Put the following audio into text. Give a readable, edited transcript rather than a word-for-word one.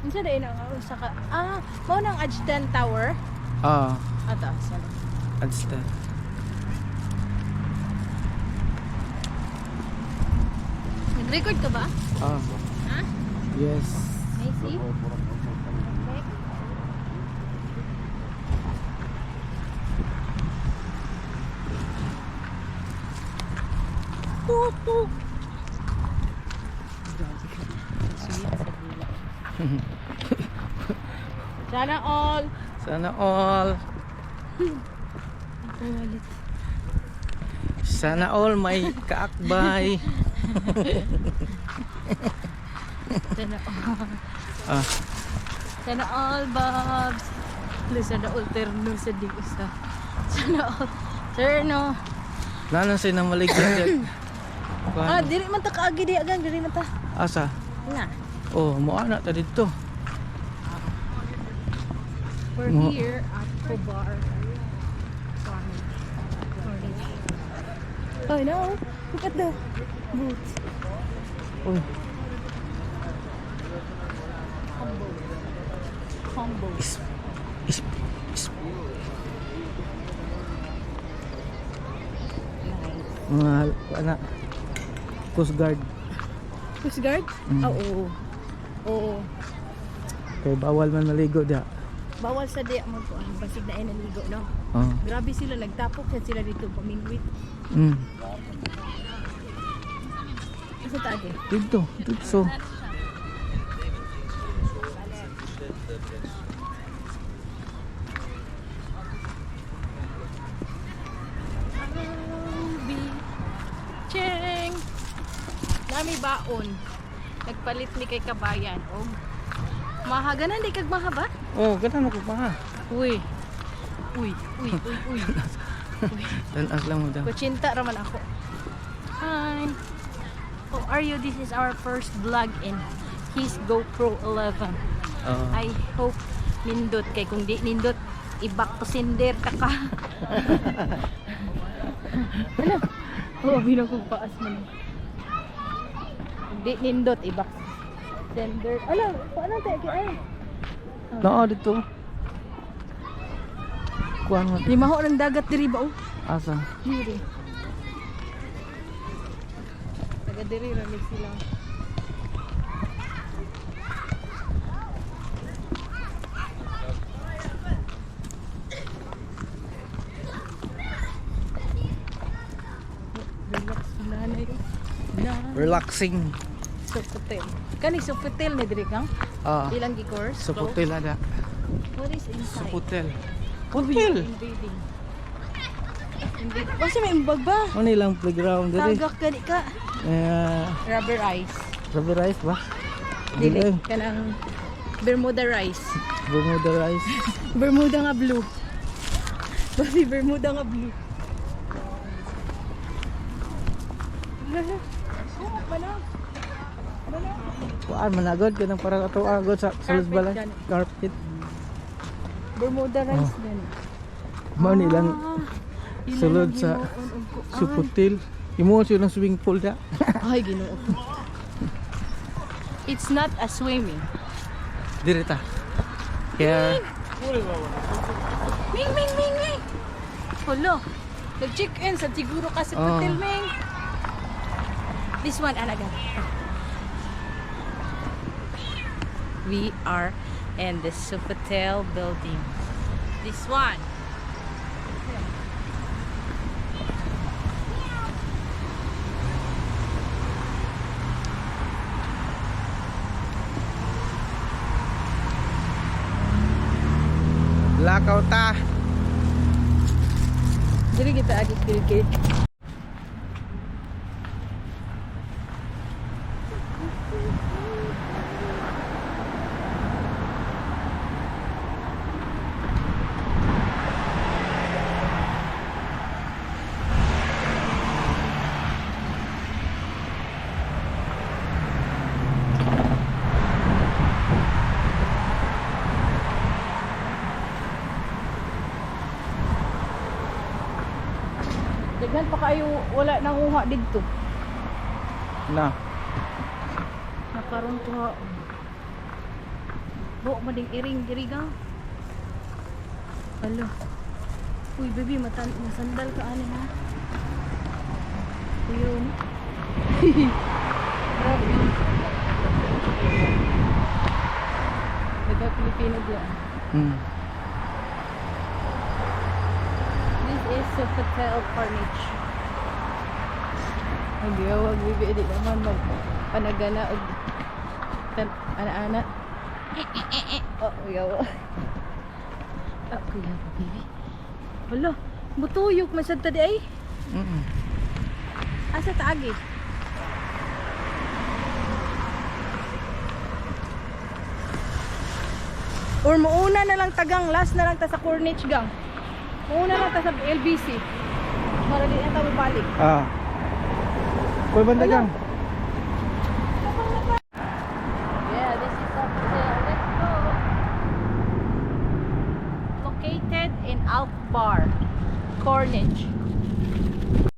Unsa day na nga usa ka? Mao nang Ajdan Tower. Ata, sala. Ajdan. Nag-record ka ba? Ha? Yes. May see? Okay. Sana all. Sana all. Sana all may kaakbay. Sana all. Ah. Sana all, Babs. Sana all terno sa di usa. Sana all terno. Lalo sa nang maligyan. Diri man ta kaagi di agang diri man ta. Asa? Na. Oh, mo ana ta dito. We're here at Bar. CORNICHE. Oh no, look at the boots. Oh, Combo. is mga ana Coast Guard. Coast Guard? Oo. Oo. Kay bawal man maligo dia. Bawal sa di mo ko basig na naligo no. Oh. Grabe sila nagtapok sila dito pamingwit. Asa ta ate? Dito so. Cheng! Nami baon. Nagpalit ni kay kabayan. Oh. Mahaganan di kag mahaba? Oh, ganun ako pa. Uy. Uy. Tanas lang mo daw. Kuchinta raman ako. Hi. How are you? This is our first vlog in his GoPro 11. I hope nindot kay kung di nindot ibak to sinder ta ka. Wala. Oh, binang kong paas man. Di nindot ibak sender. Ala, paano tayo kay ay? Oo, dito. Kuan mo. Di maho ng dagat diri ba oh? Asa? Diri. Taga diri ra sila. Relax nanay. Relaxing. Sofitel. Kani Sofitel ni diri kang? Ilang gi course? Sa hotel ada. What is inside? Sa hotel. Hotel. Invading. Basta may imbag ba? Ano ilang playground diri? Tagak gani ka. Rubber ice. Rubber rice ba? Dili kanang Bermuda rice. Bermuda rice. Bermuda nga blue. Basi Bermuda nga blue. Kuan managod ka nang para ato agod sa balay. Carpet. Bermuda rice gani. Mao ni lang sulod sa hotel. Imo siya ng swimming pool da. Ay Ginoo. It's not a swimming. Diri ta. Here. Ming ming ming ming. Hello. Nag-check in sa siguro kasi hotel ming. This one alaga. We are in the Sofitel building. This one. Lakaw ta. Jadi kita agi kiri-kiri. Daghan pa kayo wala nang uha dito. Na. Nakaroon ko. Buok mo ding iring diri gang. Alo. Uy, baby, masandal ka ani ha. Yun. Grabe. Nagka-Pilipino diyan. This is the Hotel Corniche. Nagyawag, baby, di naman magpanagana og ana-ana. Oh, yawa. Ah, kuya, baby. Wala, mutuyok man sad ta di ay. Asa taagi? Or muuna na lang tagang, last na lang ta sa Corniche gang. Muuna lang ta sa LBC. Para di na tayo balik. Kuy banda gang. Yeah, this is our hotel. Let's go. Located in Alp Bar, Corniche.